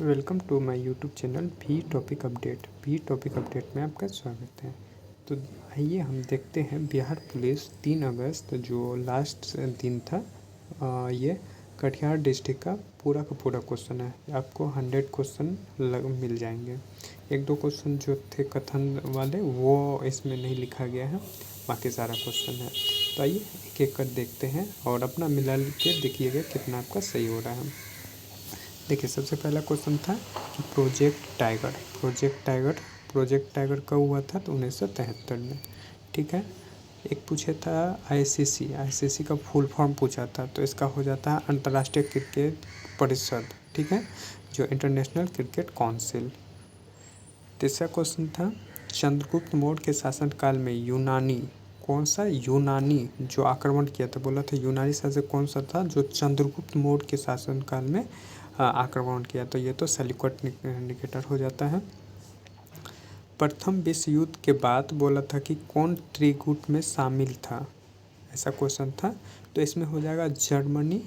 Welcome to my YouTube channel भी topic update में आपका स्वागत है। तो आइए हम देखते हैं बिहार पुलिस 3 अगस्त जो लास्ट दिन था। ये कटिहार डिस्ट्रिक्ट का पूरा क्वेश्चन है। आपको 100 क्वेश्चन मिल जाएंगे। एक दो क्वेश्चन जो थे कथन वाले वो इसमें नहीं लिखा गया है, बाकी सारा क्वेश्चन है। तो आइए एक एक कर देखते हैं और अपना मिला के देखिएगा कितना आपका सही हो रहा है। देखिए सबसे पहला क्वेश्चन था कि प्रोजेक्ट टाइगर कब हुआ था, तो 1973 में। ठीक है। एक पूछे था आईसीसी का फुल फॉर्म पूछा था, तो इसका हो जाता है अंतर्राष्ट्रीय क्रिकेट परिषद। ठीक है, जो इंटरनेशनल क्रिकेट काउंसिल। तीसरा क्वेश्चन था चंद्रगुप्त मौर्य के शासनकाल में यूनानी जो आक्रमण किया था, बोला था यूनानी शासक कौन सा था जो चंद्रगुप्त मौर्य के शासनकाल में आक्रमण किया, तो ये तो सलिकट निकेटर हो जाता है। प्रथम विश्व युद्ध के बाद बोला था कि कौन त्रिगुट में शामिल था, ऐसा क्वेश्चन था। तो इसमें हो जाएगा जर्मनी,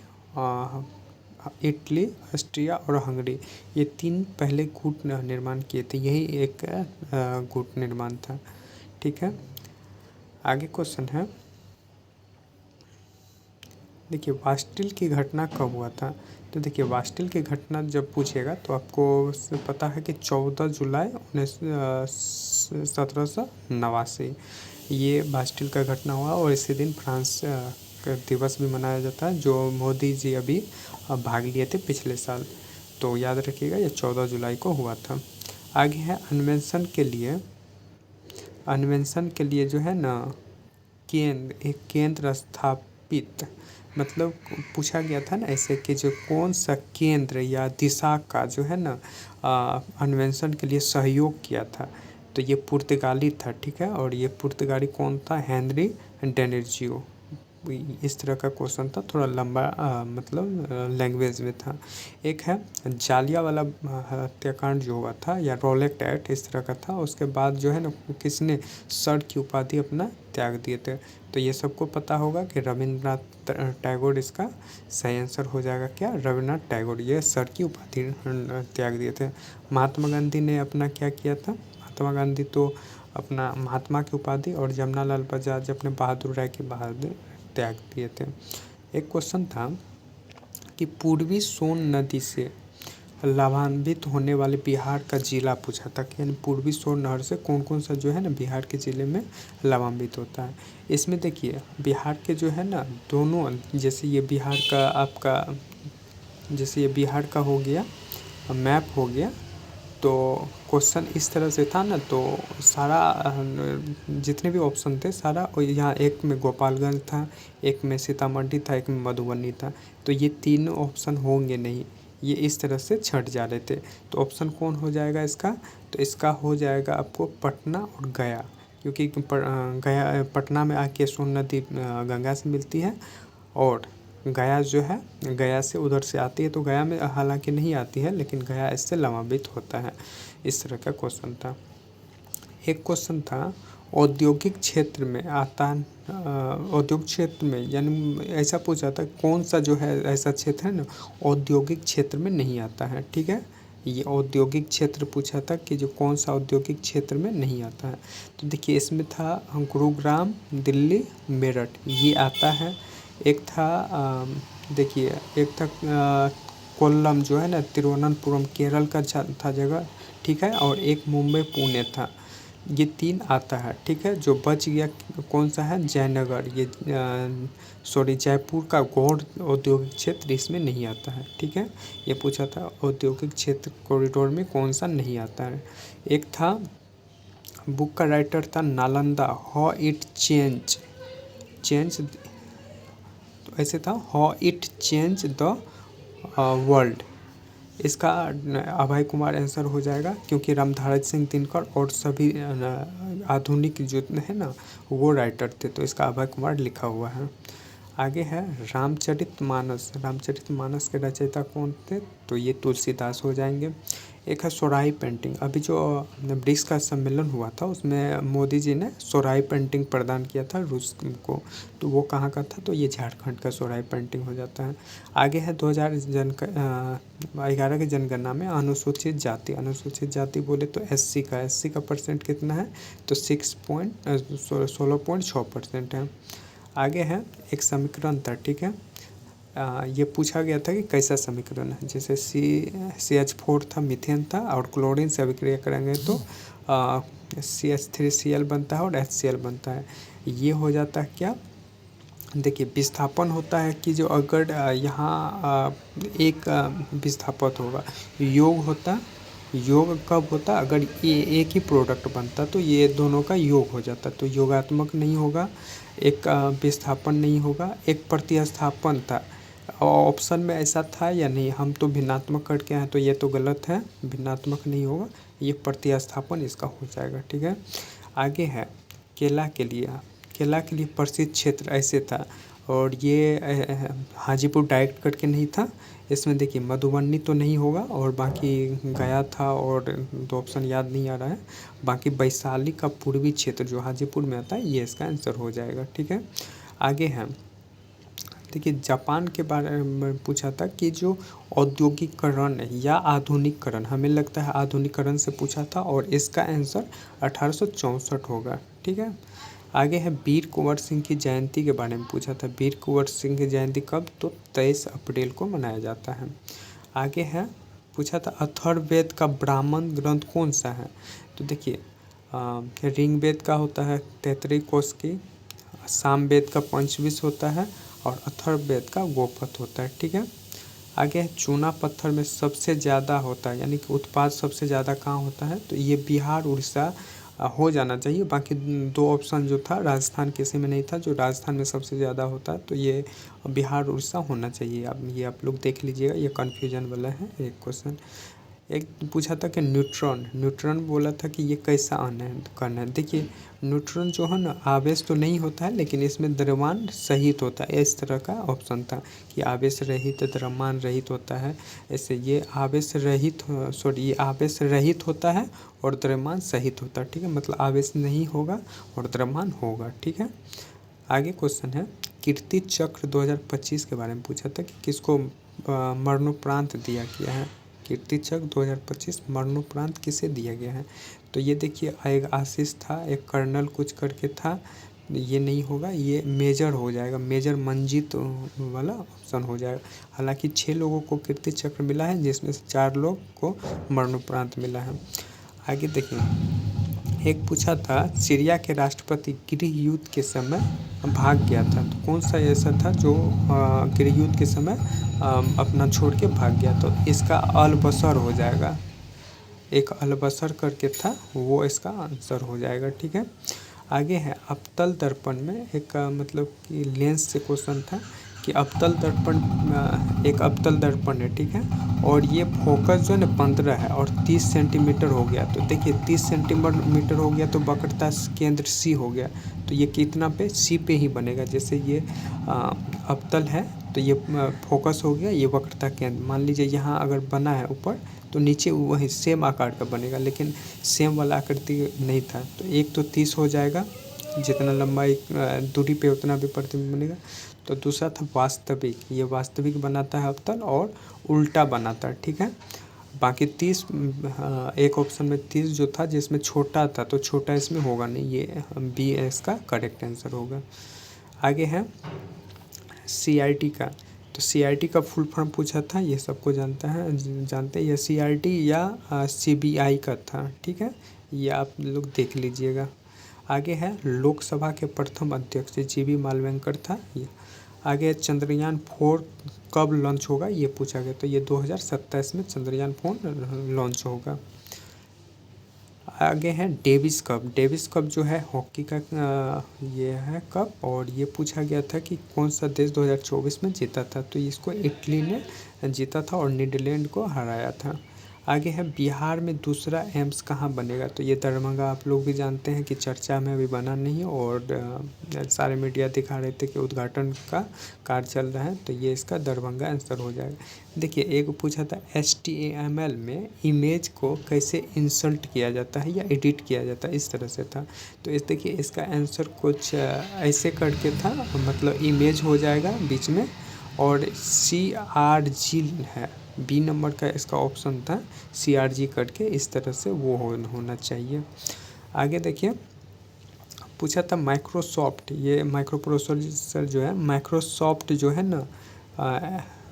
इटली, ऑस्ट्रिया और हंगरी। ये 3 पहले गुट निर्माण किए थे, यही एक गुट निर्माण था। ठीक है, आगे क्वेश्चन है। देखिए वास्टिल की घटना कब हुआ था, तो देखिए वास्टिल की घटना जब पूछेगा तो आपको पता है कि 14 जुलाई 1789 ये वास्टिल का घटना हुआ। और इसी दिन फ्रांस का दिवस भी मनाया जाता है, जो मोदी जी अभी भाग लिए थे पिछले साल। तो याद रखिएगा ये 14 जुलाई को हुआ था। आगे है अन्वेंशन के लिए जो है ना एक केंद्र स्थापित, मतलब पूछा गया था ना ऐसे कि जो कौन सा केंद्र या दिशा का जो है ना अन्वेंशन के लिए सहयोग किया था, तो ये पुर्तगाली था। ठीक है, और ये पुर्तगाली कौन था, हेनरी डेनिजियो। इस तरह का क्वेश्चन था, थोड़ा लंबा मतलब लैंग्वेज में था। एक है जालियांवाला हत्याकांड जो हुआ था या रॉलेट एक्ट, इस तरह का था। उसके बाद जो है ना किसने सर की उपाधि अपना त्याग दिए थे, तो ये सबको पता होगा कि रविंद्रनाथ टैगोर इसका सही आंसर हो जाएगा। क्या, रविंद्रनाथ टैगोर ये सर की उपाधि त्याग दिए थे। महात्मा गांधी ने अपना क्या किया था, महात्मा गांधी तो अपना महात्मा की उपाधि और जमनालाल बजाज अपने बहादुर राय की बहादुर त्याग दिए थे। एक क्वेश्चन था कि पूर्वी सोन नदी से लाभान्वित होने वाले बिहार का जिला पूछा था कि यानी पूर्वी सोन नहर से कौन कौन सा जो है ना बिहार के ज़िले में लाभान्वित होता है। इसमें देखिए बिहार के जो है ना दोनों, जैसे ये बिहार का हो गया मैप हो गया, तो क्वेश्चन इस तरह से था ना, तो सारा जितने भी ऑप्शन थे सारा यहाँ, एक में गोपालगंज था, एक में सीतामढ़ी था, एक में मधुबनी था। तो ये तीनों ऑप्शन होंगे नहीं, ये इस तरह से छट जा रहे थे। तो ऑप्शन कौन हो जाएगा इसका, तो इसका हो जाएगा आपको पटना और गया, क्योंकि पटना में आके सोन नदी गंगा से मिलती है, और गया जो है गया से उधर से आती है, तो गया में हालांकि नहीं आती है, लेकिन गया इससे लाभान्वित होता है। इस तरह का क्वेश्चन था। एक क्वेश्चन था औद्योगिक क्षेत्र में औद्योगिक क्षेत्र में, यानी ऐसा पूछा था कौन सा जो है ऐसा क्षेत्र है ना औद्योगिक क्षेत्र में नहीं आता है। ठीक है, ये औद्योगिक क्षेत्र पूछा था कि जो कौन सा औद्योगिक क्षेत्र में नहीं आता है। तो देखिए इसमें था गुरुग्राम, दिल्ली, मेरठ, ये आता है। एक था देखिए एक था कोल्लम जो है ना तिरुवनंतपुरम केरल का था जगह। ठीक है, और एक मुंबई पुणे था। ये 3 आता है। ठीक है, जो बच गया कौन सा है, जयनगर, ये जयपुर का गौड़ औद्योगिक क्षेत्र इसमें नहीं आता है। ठीक है, ये पूछा था औद्योगिक क्षेत्र कॉरिडोर में कौन सा नहीं आता है। एक था बुक का राइटर था नालंदा, हाउ इट चेंज, तो ऐसे था how it change the world. इसका अभय कुमार आंसर हो जाएगा, क्योंकि रामधारी सिंह दिनकर और सभी आधुनिक जो है ना वो राइटर थे, तो इसका अभय कुमार लिखा हुआ है। आगे है रामचरितमानस। रामचरितमानस के रचयिता कौन थे? तो ये तुलसीदास हो जाएंगे। एक है सोराई पेंटिंग। अभी जो ब्रिक्स का सम्मेलन हुआ था उसमें मोदी जी ने सोराई पेंटिंग प्रदान किया था रूस को, तो वो कहाँ का था? तो ये झारखंड का सोराई पेंटिंग हो जाता है। आगे है 2011 की जनगणना में अनुसूचित जाति। अनुसूचित जाति बोले तो एससी का परसेंट कितना है? तो 16.6% है। आगे है एक समीकरण था, ठीक है। ये पूछा गया था कि कैसा समीकरण है। जैसे CH4 था, मीथेन था, और क्लोरीन से अभिक्रिया करेंगे तो CH3Cl बनता है और HCl बनता है। ये हो जाता है क्या? देखिए विस्थापन होता है कि जो अगर यहाँ एक विस्थापन होगा, योग होता, योग कब होता? अगर ये एक ही प्रोडक्ट बनता तो ये दोनों का योग हो जाता, तो योगात्मक नहीं होगा, एक विस्थापन नहीं होगा, एक प्रतिस्थापन था। ऑप्शन में ऐसा था या नहीं? हम तो भिन्नात्मक करके हैं तो ये तो गलत है, भिन्नात्मक नहीं होगा, ये प्रतिस्थापन इसका हो जाएगा, ठीक है। आगे है केला के लिए। केला के लिए प्रसिद्ध क्षेत्र ऐसे था, और ये हाजीपुर डायरेक्ट करके नहीं था। इसमें देखिए मधुबनी तो नहीं होगा, और बाकी गया था, और 2 ऑप्शन याद नहीं आ रहा है। बाकी वैशाली का पूर्वी क्षेत्र जो हाजीपुर में आता है, ये इसका आंसर हो जाएगा, ठीक है। आगे है देखिए जापान के बारे में पूछा था कि जो औद्योगिकरण या आधुनिकीकरण, हमें लगता है आधुनिकीकरण से पूछा था, और इसका आंसर 1864 होगा, ठीक है। आगे है वीर कुंवर सिंह की जयंती के बारे में पूछा था। वीर कुंवर सिंह की जयंती कब? तो 23 अप्रैल को मनाया जाता है। आगे है पूछा था अथर्ववेद का ब्राह्मण ग्रंथ कौन सा है? तो देखिए ऋग्वेद का होता है 33 कोश की, सामवेद का पंचविंश होता है, और अथर्ववेद का गोपथ होता है, ठीक है। आगे है चूना पत्थर में सबसे ज़्यादा होता है, यानी कि उत्पाद सबसे ज़्यादा कहाँ होता है? तो ये बिहार उड़ीसा हो जाना चाहिए। बाकी 2 ऑप्शन जो था राजस्थान किसी में नहीं था, जो राजस्थान में सबसे ज़्यादा होता है तो ये बिहार उड़ीसा होना चाहिए। अब ये आप लोग देख लीजिएगा, ये कन्फ्यूजन वाला है एक क्वेश्चन। एक पूछा था कि न्यूट्रॉन, न्यूट्रॉन बोला था कि ये कैसा कण है? देखिए न्यूट्रॉन जो है ना आवेश तो नहीं होता है, लेकिन इसमें द्रव्यमान सहित होता है, इस तरह का ऑप्शन था कि आवेश रहित द्रव्यमान रहित होता है। ऐसे ये आवेश रहित ये आवेश रहित होता है और द्रव्यमान सहित होता है, ठीक है। मतलब आवेश नहीं होगा और द्रव्यमान होगा, ठीक है। आगे क्वेश्चन है कीर्ति चक्र 2025 के बारे में पूछा था कि किसको मरणोपरांत दिया गया है? कीर्ति चक्र 2025 मरणोपरांत किसे दिया गया है? तो ये देखिए एक आशीष था, एक कर्नल कुछ करके था, ये नहीं होगा, ये मेजर हो जाएगा, मेजर मंजीत वाला ऑप्शन हो जाएगा। हालांकि 6 लोगों को कीर्ति चक्र मिला है, जिसमें से 4 लोग को मरणोपरांत मिला है। आगे देखिए एक पूछा था सीरिया के राष्ट्रपति गृह युद्ध के समय भाग गया था, तो कौन सा ऐसा था जो गृह युद्ध के समय अपना छोड़ के भाग गया? तो इसका अल बसर हो जाएगा, एक अल बसर करके था, वो इसका आंसर हो जाएगा, ठीक है। आगे है अवतल दर्पण में एक मतलब कि लेंस से क्वेश्चन था कि अवतल दर्पण एक अवतल दर्पण है, ठीक है, और ये फोकस जो है ना 15 है और 30 सेंटीमीटर हो गया। तो देखिए 30 सेंटीमीटर हो गया तो वक्रता केंद्र सी हो गया, तो ये कितना पे? सी पे ही बनेगा। जैसे ये अवतल है तो ये फोकस हो गया, ये वक्रता केंद्र। मान लीजिए यहाँ अगर बना है ऊपर तो नीचे वही सेम आकार का बनेगा, लेकिन सेम वाला आकृति नहीं था। तो एक तो 30 हो जाएगा, जितना लंबाई दूरी पे उतना भी प्रतिबिंब बनेगा। तो दूसरा था वास्तविक, ये वास्तविक बनाता है अवतल और उल्टा बनाता है, ठीक है। बाकी 30 एक ऑप्शन में 30 जो था जिसमें छोटा था, तो छोटा इसमें होगा नहीं, ये बी इसका करेक्ट आंसर होगा। आगे है CRT का, तो CRT का फुल फॉर्म पूछा था, ये सबको जानते हैं ये CRT या CBI का था, ठीक है, ये आप लोग देख लीजिएगा। आगे है लोकसभा के प्रथम अध्यक्ष GB मालव्यंकर था ये। आगे है चंद्रयान 4 कब लॉन्च होगा, ये पूछा गया, तो ये 2027 में चंद्रयान 4 लॉन्च होगा। आगे है डेविस कप। डेविस कप जो है हॉकी का ये है कप, और ये पूछा गया था कि कौन सा देश 2024 में जीता था, तो इसको इटली ने जीता था और नीदरलैंड को हराया था। आगे है बिहार में दूसरा एम्स कहाँ बनेगा, तो ये दरभंगा आप लोग भी जानते हैं कि चर्चा में अभी बना नहीं है और सारे मीडिया दिखा रहे थे कि उद्घाटन का कार्य चल रहा है, तो ये इसका दरभंगा आंसर हो जाएगा। देखिए एक पूछा था HTML में इमेज को कैसे इंसर्ट किया जाता है या एडिट किया जाता है, इस तरह से था। तो इस देखिए इसका आंसर कुछ ऐसे करके था, मतलब इमेज हो जाएगा बीच में और CRG है, बी नंबर का इसका ऑप्शन था CRG करके, इस तरह से वो होना चाहिए। आगे देखिए पूछा था माइक्रोसॉफ्ट, ये माइक्रो प्रोसेसर जो है माइक्रोसॉफ्ट जो है ना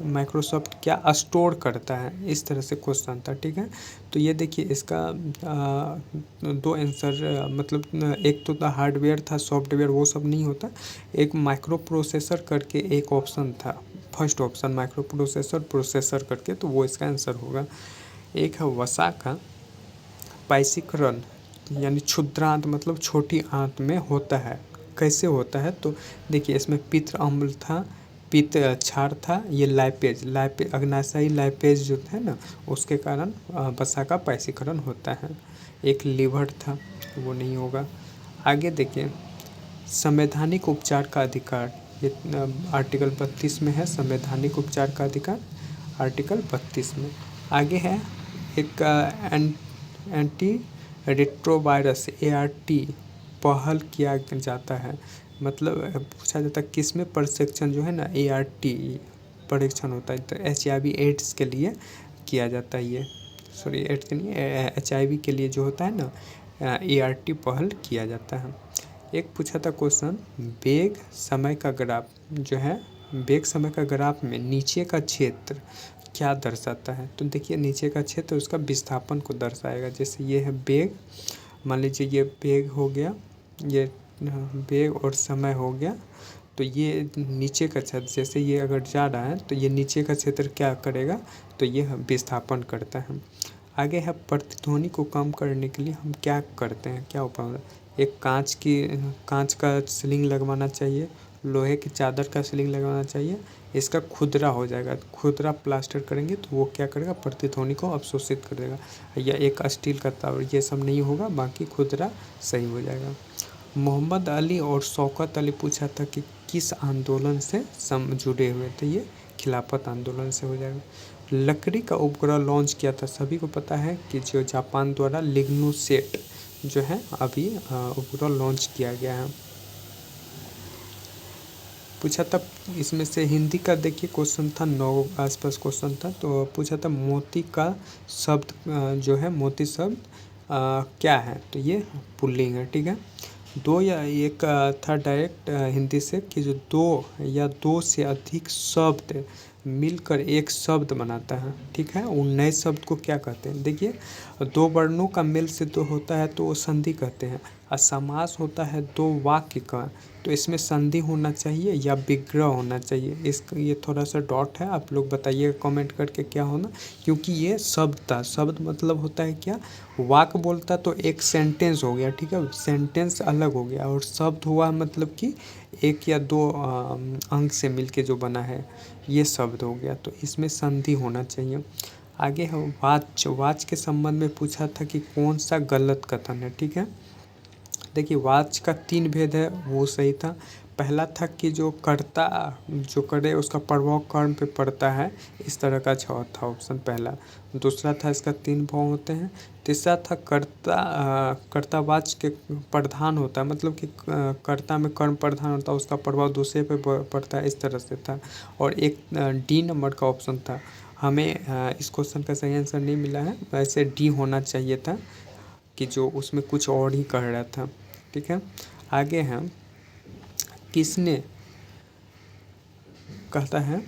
माइक्रोसॉफ्ट क्या स्टोर करता है, इस तरह से क्वेश्चन था, ठीक है। तो ये देखिए इसका दो आंसर, मतलब एक तो हार्डवेयर था, सॉफ्टवेयर वो सब नहीं होता, एक माइक्रो प्रोसेसर करके एक ऑप्शन था, फर्स्ट ऑप्शन माइक्रो प्रोसेसर करके, तो वो इसका आंसर होगा। एक है वसा का पाइसिकरण यानी क्षुद्रांत मतलब छोटी आंत में होता है, कैसे होता है, तो देखिए इसमें पित्त अम्ल था, पित्त क्षार था, ये लाइपेज अग्नाशयी लाइपेज जो है ना उसके कारण वसा का पाइसीकरण होता है। एक लीवर था, वो नहीं होगा। आगे देखिए संवैधानिक उपचार का अधिकार, ये आर्टिकल 32 में है, संवैधानिक उपचार का अधिकार आर्टिकल 32 में। आगे है एक एंटी रेट्रोवायरस ART पहल किया जाता है, मतलब पूछा जाता है किस में परीक्षण जो है ना ART परीक्षण होता है, तो HIV एड्स के लिए किया जाता है, ये सॉरी एड्स के लिए HIV के लिए जो होता है ना ART पहल किया जाता है। एक पूछा था क्वेश्चन वेग समय का ग्राफ जो है, वेग समय का ग्राफ में नीचे का क्षेत्र क्या दर्शाता है, तो देखिए नीचे का क्षेत्र उसका विस्थापन को दर्शाएगा। जैसे ये है वेग, मान लीजिए ये वेग हो गया, ये वेग और समय हो गया, तो ये नीचे का क्षेत्र जैसे ये अगर जा रहा है तो ये नीचे का क्षेत्र क्या करेगा, तो ये विस्थापन करता है। आगे है प्रतिध्वनि को कम करने के लिए हम क्या करते हैं, क्या उपाय, एक कांच का सीलिंग लगवाना चाहिए, लोहे की चादर का सीलिंग लगवाना चाहिए, इसका खुदरा हो जाएगा, खुदरा प्लास्टर करेंगे तो वो क्या करेगा प्रतिध्वनि को अवशोषित कर देगा, या एक स्टील का तार, ये सब नहीं होगा, बाकी खुदरा सही हो जाएगा। मोहम्मद अली और शौकत अली पूछा था कि किस आंदोलन से जुड़े हुए थे, ये खिलाफत आंदोलन से हो जाएगा। लकड़ी का उपग्रह लॉन्च किया था, सभी को पता है कि जो जापान द्वारा लिग्नोसेट जो है अभी उपग्रह लॉन्च किया गया है। पूछा था इसमें से हिंदी का देखिए क्वेश्चन था 9 आसपास क्वेश्चन था, तो पूछा था मोती का शब्द जो है मोती शब्द क्या है, तो ये पुल्लिंग है, ठीक है। दो या एक था डायरेक्ट हिंदी से कि जो दो या दो से अधिक शब्द मिलकर एक शब्द बनाता है, ठीक है, उन नए शब्द को क्या कहते हैं, देखिए दो वर्णों का मेल से तो होता है तो वो संधि कहते हैं, और समास होता है दो वाक्य का, तो इसमें संधि होना चाहिए या विग्रह होना चाहिए, इस ये थोड़ा सा डॉट है, आप लोग बताइएगा कमेंट करके क्या होना, क्योंकि ये शब्द था, शब्द मतलब होता है क्या, वाक्य बोलता तो एक सेंटेंस हो गया, ठीक है, सेंटेंस अलग हो गया, और शब्द हुआ मतलब कि एक या दो अंक से मिलके जो बना है ये शब्द हो गया, तो इसमें संधि होना चाहिए। आगे है वाच के संबंध में पूछा था कि कौन सा गलत कथन है, ठीक है। देखिए वाच का 3 भेद है, वो सही था। पहला था कि जो कर्ता जो करे उसका प्रभाव कर्म पे पड़ता है, इस तरह का था ऑप्शन पहला। दूसरा था इसका 3 भाव होते हैं। तीसरा था कर्तावाच के प्रधान होता है, मतलब कि कर्ता में कर्म प्रधान होता है, उसका प्रभाव दूसरे पे पड़ता है, इस तरह से था। और एक डी नंबर का ऑप्शन था, हमें इस क्वेश्चन का सही आंसर नहीं मिला है, वैसे डी होना चाहिए था कि जो उसमें कुछ और ही कह रहा था, ठीक है। आगे है किसने कहता है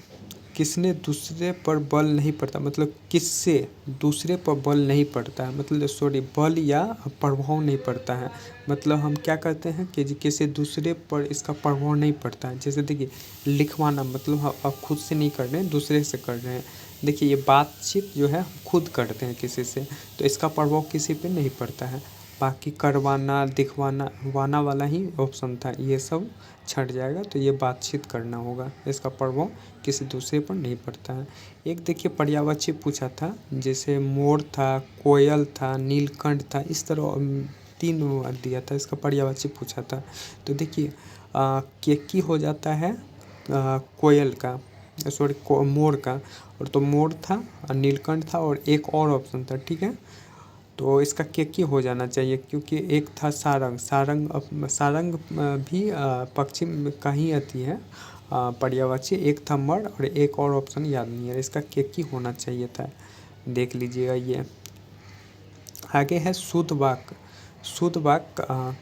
किसने दूसरे पर बल नहीं पड़ता, मतलब किससे दूसरे पर बल नहीं पड़ता है, मतलब सॉरी बल या प्रभाव नहीं पड़ता है, मतलब हम क्या कहते हैं कि किसी दूसरे पर इसका प्रभाव नहीं पड़ता है। जैसे देखिए लिखवाना, मतलब आप खुद से नहीं कर रहे हैं, दूसरे से कर रहे हैं। देखिए ये बातचीत जो है खुद करते हैं किसी से, तो इसका प्रभाव किसी पे नहीं पड़ता है। बाकी करवाना, दिखवाना, वाना वाला ही ऑप्शन था, ये सब छँट जाएगा। तो ये बातचीत करना होगा, इसका प्रभाव किसी दूसरे पर नहीं पड़ता है। एक देखिए पर्यायवाची पूछा था, जैसे मोर था, कोयल था, नीलकंठ था, इस तरह 3 दिया था, इसका पर्यायवाची पूछा था। तो देखिए केकी हो जाता है कोयल का, सॉरी मोर का, और तो मोर था, नीलकंठ था और एक और ऑप्शन था, ठीक है। तो इसका केकी हो जाना चाहिए, क्योंकि एक था सारंग, सारंग भी पक्षी का ही आती है पर्यायवाची। एक था मर और एक और ऑप्शन याद नहीं है, इसका केकी होना चाहिए था, देख लीजिएगा ये। आगे है शुद्ध वाक्य। शुद्ध वाक्य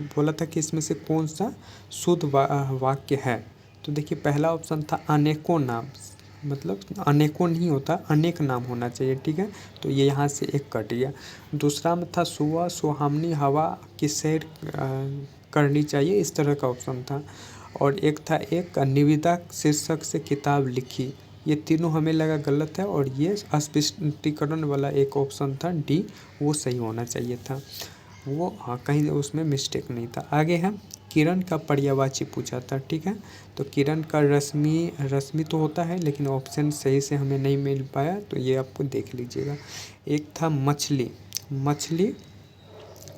बोला था कि इसमें से कौन सा शुद्ध वाक्य है। तो देखिए पहला ऑप्शन था अनेकों नाम, मतलब अनेकों नहीं होता, अनेक नाम होना चाहिए, ठीक है। तो ये यहाँ से एक कट गया। दूसरा में था सुबह सुहावनी हवा की सैर करनी चाहिए, इस तरह का ऑप्शन था। और एक था एक निविदा शीर्षक से किताब लिखी, ये तीनों हमें लगा गलत है। और ये अस्पष्टीकरण वाला एक ऑप्शन था डी, वो सही होना चाहिए था, वो हाँ कहीं उसमें मिस्टेक नहीं था। आगे है किरण का पर्यायवाची पूछा था, ठीक है। तो किरण का रश्मि, रश्मि तो होता है, लेकिन ऑप्शन सही से हमें नहीं मिल पाया, तो ये आपको देख लीजिएगा। एक था मछली, मछली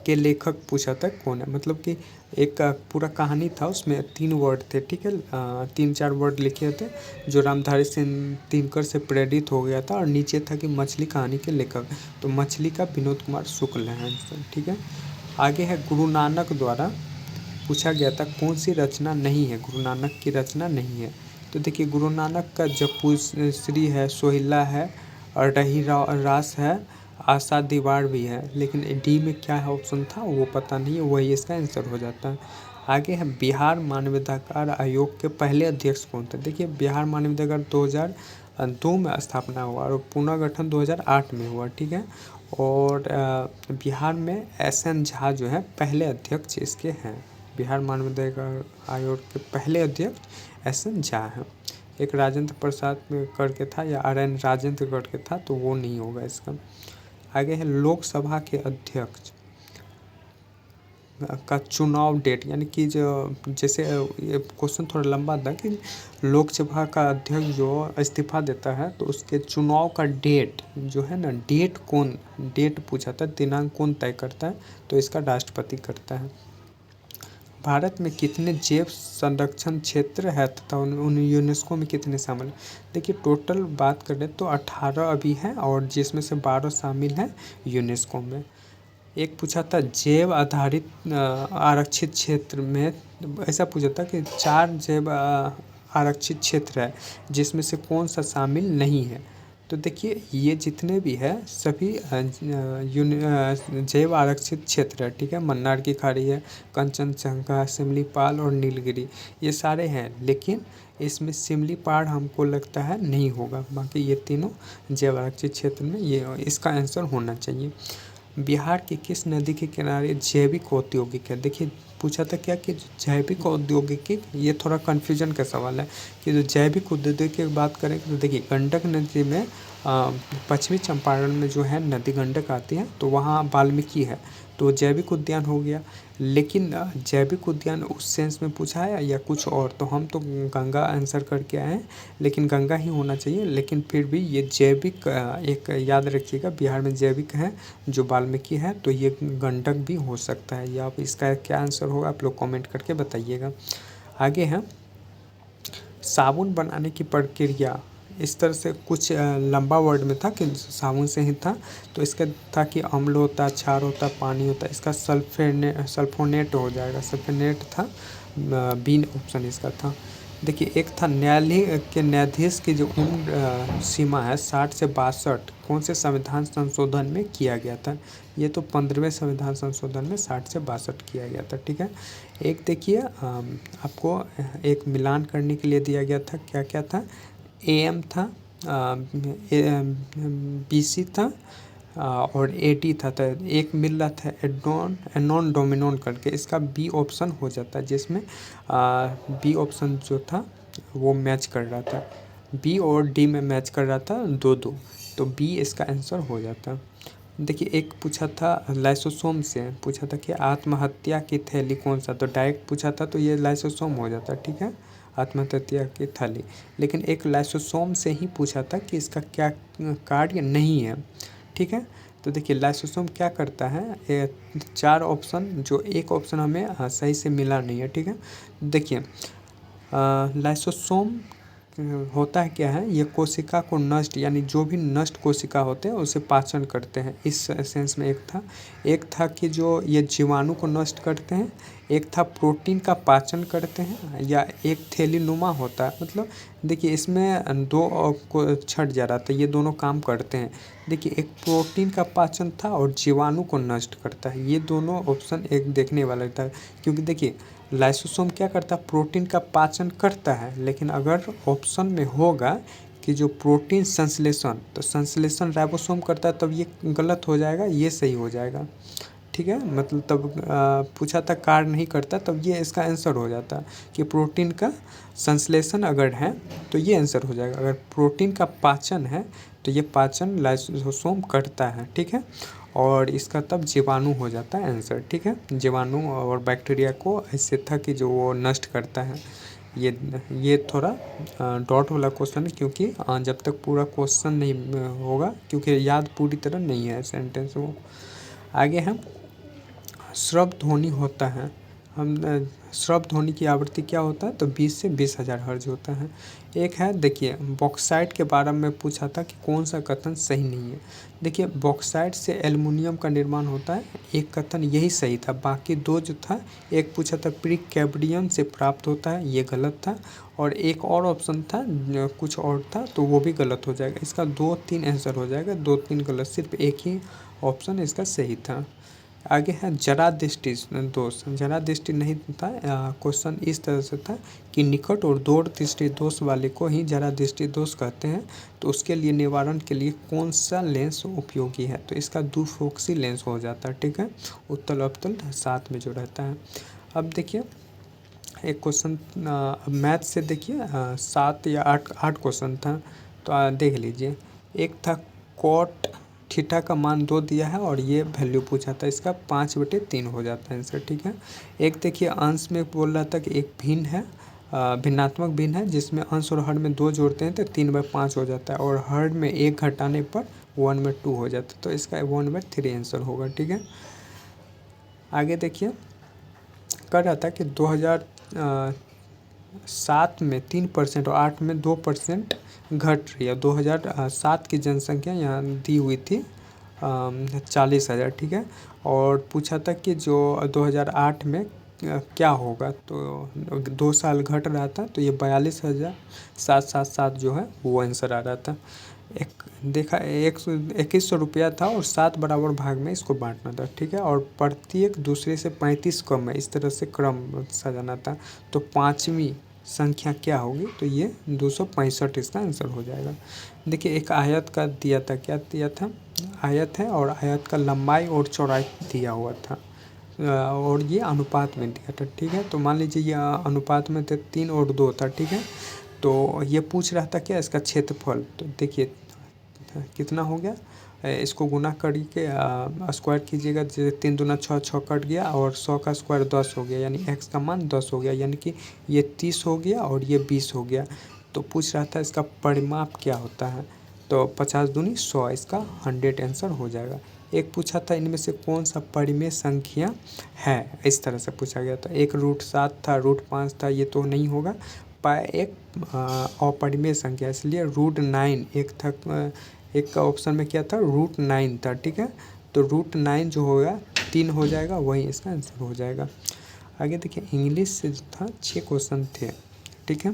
के लेखक पूछा था कौन है, मतलब कि एक पूरा कहानी था, उसमें 3 वर्ड थे, ठीक है। 3-4 वर्ड लिखे थे, जो रामधारी सिंह दिनकर से प्रेरित हो गया था, और नीचे था कि मछली कहानी के लेखक। तो मछली का विनोद कुमार शुक्ल है आंसर, ठीक है। आगे है गुरु नानक द्वारा पूछा गया था कौन सी रचना नहीं है, गुरु नानक की रचना नहीं है। तो देखिए गुरु नानक का जपू श्री है, सोहिला है, और रही रास है, आशा दीवार भी है, लेकिन डी में क्या है ऑप्शन था वो पता नहीं है, वही इसका आंसर हो जाता है। आगे है बिहार मानवाधिकार आयोग के पहले अध्यक्ष कौन थे। देखिए बिहार मानवाधिकार 2002 में स्थापना हुआ और पुनर्गठन 2008 में हुआ, ठीक है। और बिहार में SN झा जो है पहले अध्यक्ष इसके हैं। बिहार मानवाधिकार आयोग के पहले अध्यक्ष SN झा हैं। एक राजेंद्र प्रसाद करके था या RN राजेंद्र करके था, तो वो नहीं होगा इसका। आगे है लोकसभा के अध्यक्ष का चुनाव डेट, यानी कि जो जैसे ये क्वेश्चन थोड़ा लंबा था कि लोकसभा का अध्यक्ष जो इस्तीफा देता है, तो उसके चुनाव का डेट जो है ना, डेट कौन, डेट पूछा था, दिनांक कौन तय करता है, तो इसका राष्ट्रपति करता है। भारत में कितने जैव संरक्षण क्षेत्र है तथा उन यूनेस्को में कितने शामिल। देखिए टोटल बात करें तो 18 अभी हैं, और जिसमें से 12 शामिल हैं यूनेस्को में। एक पूछा था जैव आधारित आरक्षित क्षेत्र में, ऐसा पूछा था कि 4 जैव आरक्षित क्षेत्र है, जिसमें से कौन सा शामिल नहीं है। तो देखिए ये जितने भी है सभी जैव आरक्षित क्षेत्र है, ठीक है। मन्नार की खाड़ी है, कंचनजंगा, सिमलीपाल और नीलगिरी, ये सारे हैं, लेकिन इसमें सिमलीपाल हमको लगता है नहीं होगा, बाकी ये तीनों जैव आरक्षित क्षेत्र में ये इसका आंसर होना चाहिए। बिहार की किस नदी के किनारे जैविक औद्योगिक है। देखिए पूछा था क्या कि जैविक औद्योगिक, ये थोड़ा कन्फ्यूजन का सवाल है कि जो जैविक औद्योगिक की बात करें तो देखिए गंडक नदी में पश्चिमी चंपारण में जो है नदी गंडक आती है, तो वहाँ वाल्मीकि है, तो जैविक उद्यान हो गया। लेकिन जैविक उद्यान उस सेंस में पूछा है या कुछ और, तो हम तो गंगा आंसर करके आए हैं, लेकिन गंगा ही होना चाहिए। लेकिन फिर भी ये जैविक एक याद रखिएगा, बिहार में जैविक है जो वाल्मीकि है, तो ये गंडक भी हो सकता है, या इसका क्या आंसर होगा आप लोग कमेंट करके बताइएगा। आगे है साबुन बनाने की प्रक्रिया, इस तरह से कुछ लंबा वर्ड में था कि साबुन से ही था, तो इसका था कि अम्ल होता है, क्षार होता है, पानी होता है, इसका सल्फोनेट हो जाएगा, सल्फोनेट था, बी ऑप्शन इसका था। देखिए एक था न्यायालय के न्यायाधीश की जो उम्र सीमा है 60 से 62 कौन से संविधान संशोधन में किया गया था। ये तो 15वें संविधान संशोधन में 60 से 62 किया गया था, ठीक है। एक देखिए आपको एक मिलान करने के लिए दिया गया था, क्या क्या था, AM था, BC था, और AD था, तो एक मिल रहा था एनॉन डोमिनोन करके, इसका B ऑप्शन हो जाता है, जिसमें B ऑप्शन जो था वो मैच कर रहा था, B और D में मैच कर रहा था 2-2, तो B इसका आंसर हो जाता। देखिए एक पूछा था लाइसोसोम से, पूछा था कि आत्महत्या की थैली कौन सा, तो डायरेक्ट पूछा था तो ये लाइसोसोम हो जाता, ठीक है, आत्महत्या की थैली। लेकिन एक लाइसोसोम से ही पूछा था कि इसका क्या कार्य नहीं है, ठीक है। तो देखिए लाइसोसोम क्या करता है, चार ऑप्शन जो एक ऑप्शन हमें सही से मिला नहीं है, ठीक है। देखिए लाइसोसोम होता है क्या है, ये कोशिका को नष्ट यानी जो भी नष्ट कोशिका होते हैं उसे पाचन करते हैं, इस सेंस में एक था कि जो ये जीवाणु को नष्ट करते हैं, एक था प्रोटीन का पाचन करते हैं, या एक थैलीनुमा होता है। मतलब देखिए इसमें दो को छट जा रहा था, ये दोनों काम करते हैं। देखिए एक प्रोटीन का पाचन था और जीवाणु को नष्ट करता है, ये दोनों ऑप्शन एक देखने वाला था। क्योंकि देखिए लाइसोसोम क्या करता है, प्रोटीन का पाचन करता है, लेकिन अगर ऑप्शन में होगा कि जो प्रोटीन संश्लेषण, तो संश्लेषण राइबोसोम करता है, तब ये गलत हो जाएगा, ये सही हो जाएगा, ठीक है। मतलब तब पूछा था कार्य नहीं करता, तब ये इसका आंसर हो जाता कि प्रोटीन का संश्लेषण अगर है तो ये आंसर हो जाएगा। अगर प्रोटीन का पाचन है तो ये पाचन लाइसोसोम करता है, ठीक है। और इसका तब जीवाणु हो जाता है आंसर, ठीक है। जीवाणु और बैक्टीरिया को ऐसे था कि जो वो नष्ट करता है। ये थोड़ा डॉट वाला क्वेश्चन है, क्योंकि जब तक पूरा क्वेश्चन नहीं होगा, क्योंकि याद पूरी तरह नहीं है सेंटेंस वो। आगे हम श्रव्य ध्वनि होता है, हम श्रव्य ध्वनि की आवृत्ति क्या होता है, तो 20 से 20,000 हर्ज होता है। एक है देखिए बॉक्साइट के बारे में पूछा था कि कौन सा कथन सही नहीं है। देखिए बॉक्साइट से एल्युमिनियम का निर्माण होता है, एक कथन यही सही था, बाकी दो जो था, एक पूछा था प्रीकैम्ब्रियम से प्राप्त होता है, ये गलत था। और एक और ऑप्शन था कुछ और था, तो वो भी गलत हो जाएगा। इसका 2-3 आंसर हो जाएगा, 2-3 गलत, सिर्फ एक ही ऑप्शन इसका सही था। आगे है जरा दृष्टि दोष, जरा दृष्टि नहीं था, क्वेश्चन इस तरह से था कि निकट और दूर दृष्टि दोष वाले को ही जरा दृष्टि दोष कहते हैं, तो उसके लिए निवारण के लिए कौन सा लेंस उपयोगी है, तो इसका दुफोक्सी लेंस हो जाता है, ठीक है, उत्तल अवतल साथ में जो रहता है। अब देखिए एक क्वेश्चन मैथ से देखिए 7 या 8 क्वेश्चन था, तो देख लीजिए। एक था कॉट थीटा का मान 2 दिया है और ये वैल्यू पूछा था, इसका 5/3 हो जाता है आंसर, ठीक है। एक देखिए अंश में बोल रहा था कि एक भिन्न है, भिन्नात्मक भिन्न है, जिसमें अंश और हर में 2 जोड़ते हैं तो 3/5 हो जाता है, और हर में 1 घटाने पर 1/2 हो जाता है, तो इसका 1/3 आंसर होगा, ठीक है। आगे देखिए कर रहा था कि 2007 में 3% और 8 में 2% घट रही है। 2007 की जनसंख्या यहाँ दी हुई थी 40,000, ठीक है। और पूछा था कि जो 2008 में क्या होगा, तो 2 साल घट रहा था, तो ये 42,777 जो है वो आंसर आ रहा था। एक देखा 2100 रुपया था और 7 बराबर भाग में इसको बांटना था, ठीक है। और प्रत्येक दूसरे से 35 कम है, इस तरह से क्रम सजाना था। तो पाँचवीं संख्या क्या होगी, तो ये 265 इसका आंसर हो जाएगा। देखिए एक आयत का दिया था, क्या दिया था, आयत है और आयत का लंबाई और चौड़ाई दिया हुआ था, और ये अनुपात में दिया था, ठीक है। तो मान लीजिए ये अनुपात में थे 3 और 2 था, ठीक है। तो ये पूछ रहा था क्या इसका क्षेत्रफल, तो देखिए कितना हो गया, इसको गुना करके स्क्वायर कीजिएगा, जैसे 3 दूना 6, 6 कट गया, और 100 का स्क्वायर 10 हो गया, यानी x का मान 10 हो गया, यानी कि ये 30 हो गया और ये 20 हो गया। तो पूछ रहा था इसका परिमाप क्या होता है, तो 50 दूनी 100, इसका 100 आंसर हो जाएगा। एक पूछा था इनमें से कौन सा परिमेय संख्या है, इस तरह से पूछा गया था। एक √7 था, √5 था, ये तो नहीं होगा। एक अपरिमेय संख्या, इसलिए √9 एक था, एक का ऑप्शन में क्या था, √9 था, ठीक है। तो √9 जो होगा 3 हो जाएगा, वही इसका आंसर हो जाएगा। आगे देखिए इंग्लिश से जो था 6 क्वेश्चन थे, ठीक है।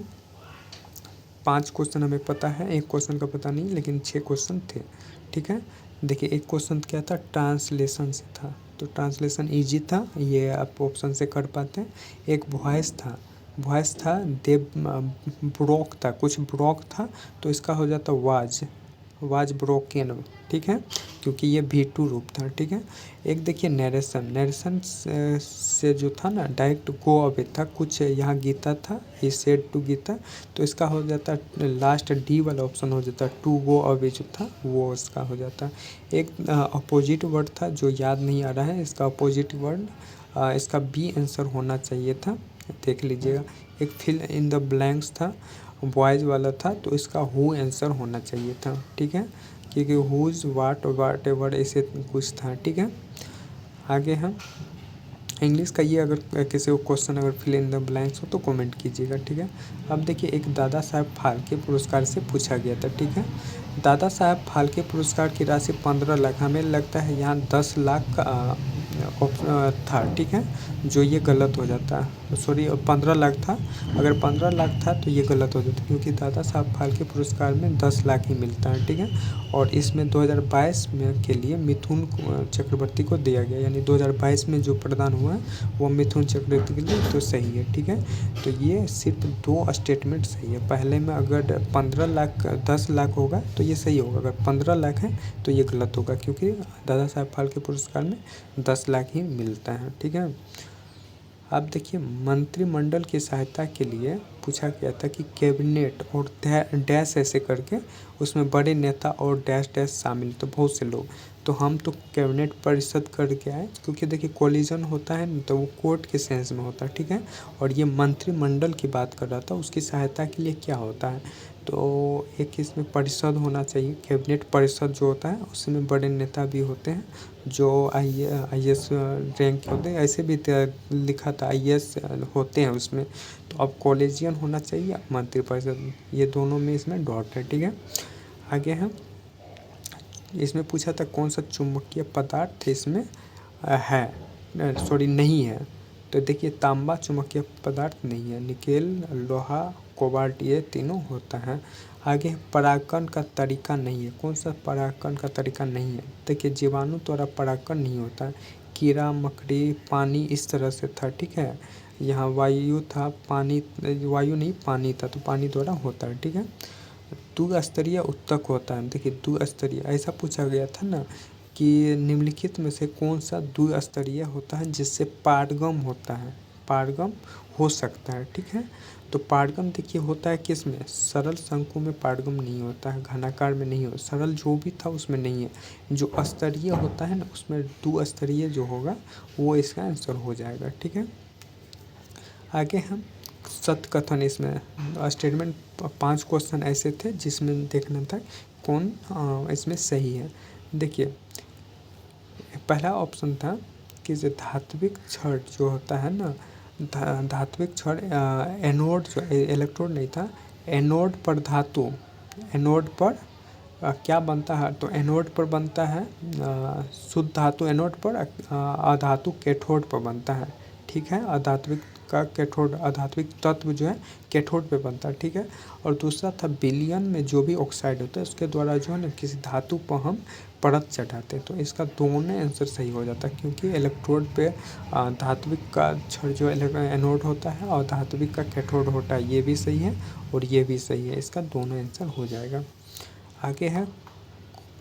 5 क्वेश्चन हमें पता है, एक क्वेश्चन का पता नहीं, लेकिन 6 क्वेश्चन थे, ठीक है। देखिए एक क्वेश्चन क्या था, ट्रांसलेशन से था, तो ट्रांसलेशन इजी था, ये आप ऑप्शन से कर पाते हैं। एक वॉइस था देव ब्रोक था, कुछ ब्रोक था, तो इसका हो जाता वाज, वाज ब्रोकन, ठीक है, क्योंकि ये V2 रूप था, ठीक है। एक देखिए नरेशन, नरेशन से जो था ना डायरेक्ट गो अवे था, कुछ यहाँ गीता था, ही सेड टू गीता, तो इसका हो जाता लास्ट डी वाला ऑप्शन हो जाता, टू गो अवे जो था वो इसका हो जाता। एक अपोजिट वर्ड था जो याद नहीं आ रहा है, इसका अपोजिट वर्ड इसका बी आंसर होना चाहिए था, देख लीजिएगा। एक फिल इन द ब्लैंक्स था, बॉयज़ वाला था, तो इसका हु आंसर होना चाहिए था, ठीक है, क्योंकि हुज वाट एवर ऐसे कुछ था, ठीक है। आगे हम इंग्लिश का ये अगर किसी को क्वेश्चन अगर फिल इन द ब्लैंक्स हो तो कमेंट कीजिएगा, ठीक है। अब देखिए एक दादा साहब फाल्के पुरस्कार से पूछा गया था, ठीक है। दादा साहब फाल्के पुरस्कार की राशि 15 लाख, हमें लगता है यहाँ 10 लाख का था, ठीक है, जो ये गलत हो जाता है, सॉरी 15 लाख था, अगर 15 लाख था तो ये गलत हो जाता, क्योंकि दादा साहब फाल्के पुरस्कार में 10 लाख ही मिलता है, ठीक है। और इसमें 2022 में के लिए मिथुन चक्रवर्ती को दिया गया, यानी 2022 में जो प्रदान हुआ है वो मिथुन चक्रवर्ती के लिए, तो सही है, ठीक है। तो ये सिर्फ 2 स्टेटमेंट सही है, पहले में अगर 15 लाख 10 लाख होगा तो ये सही होगा, अगर 15 लाख है तो ये गलत होगा, क्योंकि दादा साहब फाल्के पुरस्कार में 10 लाख ही मिलता है, ठीक है। अब देखिए मंत्रिमंडल की सहायता के लिए पूछा गया था कि कैबिनेट और डैश ऐसे करके उसमें बड़े नेता और डैश डैश शामिल, तो बहुत से लोग, तो हम तो कैबिनेट परिषद करके आए, क्योंकि देखिए कोलिजन होता है ना तो वो कोर्ट के सेंस में होता है, ठीक है। और ये मंत्रिमंडल की बात कर रहा था, उसकी सहायता के लिए क्या होता है, तो एक इसमें परिषद होना चाहिए, कैबिनेट परिषद जो होता है उसमें बड़े नेता भी होते हैं, जो IAS रैंक के होते हैं, ऐसे भी लिखा था IAS होते हैं उसमें, तो अब कॉलेजियन होना चाहिए मंत्रिपरिषद, ये दोनों में इसमें डॉट है, ठीक है। आगे हम इसमें पूछा था कौन सा चुंबकीय पदार्थ इसमें है, सॉरी नहीं है, तो देखिए तांबा चुंबकीय पदार्थ नहीं है, निकेल लोहा कोबाल्ट ये तीनों होता है। आगे परागकण का तरीका नहीं है, कौन सा परागकण का तरीका नहीं है, देखिए जीवाणु द्वारा परागकण नहीं होता है, कीड़ा मकड़ी पानी इस तरह से था, ठीक है। यहाँ वायु था, पानी वायु नहीं पानी था, तो पानी द्वारा होता है, ठीक है। द्विस्तरीय उत्तक होता है, देखिए द्विस्तरीय ऐसा पूछा गया था ना कि निम्नलिखित में से कौन सा द्विस्तरीय होता है जिससे पारगम होता है, पारगम हो सकता है, ठीक है। तो पारगम देखिए होता है किस में, सरल शंकु में पारगम नहीं होता है, घनाकार में नहीं होता, सरल जो भी था उसमें नहीं है, जो स्तरीय होता है ना उसमें द्विस्तरीय जो होगा वो इसका आंसर हो जाएगा, ठीक है। आगे हम सत्य कथन, इसमें स्टेटमेंट 5 क्वेश्चन ऐसे थे जिसमें देखना था कौन इसमें सही है। देखिए पहला ऑप्शन था कि जो धात्विक छड़ जो होता है ना, धात्विक छड़ एनोड जो इलेक्ट्रोड नहीं था, एनोड पर धातु, एनोड पर क्या बनता है, तो एनोड पर बनता है शुद्ध धातु, एनोड पर अधातु कैथोड पर बनता है, ठीक है। अधात्विक का कैथोड, अधात्विक तत्व जो है कैथोड पे बनता है, ठीक है। और दूसरा था बिलियन में जो भी ऑक्साइड होता है उसके द्वारा जो है ना किसी धातु पर हम परत चढ़ाते हैं, तो इसका दोनों आंसर सही हो जाता है, क्योंकि इलेक्ट्रोड पे धात्विक का छड़ जो एनोड होता है और धात्विक का कैथोड होता है, ये भी सही है और ये भी सही है, इसका दोनों आंसर हो जाएगा। आगे है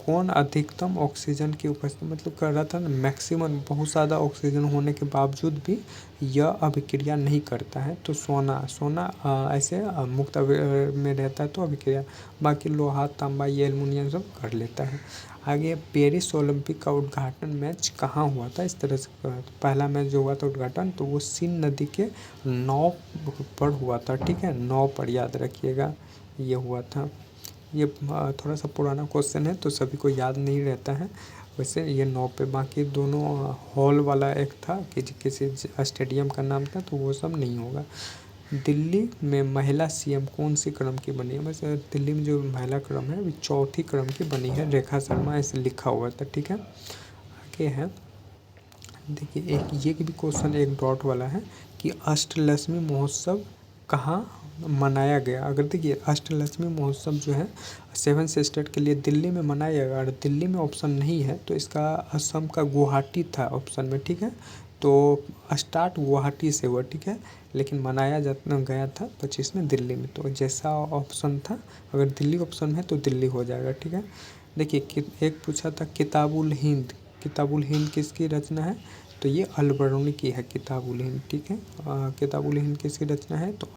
कौन अधिकतम ऑक्सीजन की उपस्थिति, मतलब कर रहा था ना मैक्सिमम, बहुत ज़्यादा ऑक्सीजन होने के बावजूद भी यह अभिक्रिया नहीं करता है, तो सोना ऐसे मुक्त में रहता है तो अभिक्रिया, बाकी लोहा तांबा ये एल्युमिनियम सब कर लेता है। आगे पेरिस ओलंपिक का उद्घाटन मैच कहाँ हुआ था, इस तरह से पहला मैच जो हुआ था उद्घाटन तो वो सीन नदी के नाव पर हुआ था, ठीक है, नाव पर याद रखिएगा ये हुआ था। ये थोड़ा सा पुराना क्वेश्चन है तो सभी को याद नहीं रहता है, वैसे ये 9 पे, बाकी दोनों हॉल वाला एक था कि किसी स्टेडियम का नाम था, तो वो सब नहीं होगा। दिल्ली में महिला CM कौन सी क्रम की बनी है, वैसे दिल्ली में जो महिला क्रम है वो चौथी क्रम की बनी है, रेखा शर्मा ऐसे लिखा हुआ था, ठीक है। आगे है देखिए एक ये भी क्वेश्चन एक डॉट वाला है कि अष्टलक्ष्मी महोत्सव कहाँ मनाया गया, अगर देखिए अष्टलक्ष्मी महोत्सव जो है 7 स्टेट के लिए दिल्ली में मनाया गया, अगर दिल्ली में ऑप्शन नहीं है तो इसका असम का गुवाहाटी था ऑप्शन में, ठीक है। तो स्टार्ट गुवाहाटी से हुआ, ठीक है, लेकिन मनाया गया था 25 में दिल्ली में। तो जैसा ऑप्शन था, अगर दिल्ली ऑप्शन है तो दिल्ली हो जाएगा, ठीक है। देखिए एक पूछा था किताबुल हिंद, किताबुल हिंद किसकी रचना है, तो ये अल बरूनी की है किताबुल हिंद, ठीक है। किताबुल हिंद किसकी रचना है, तो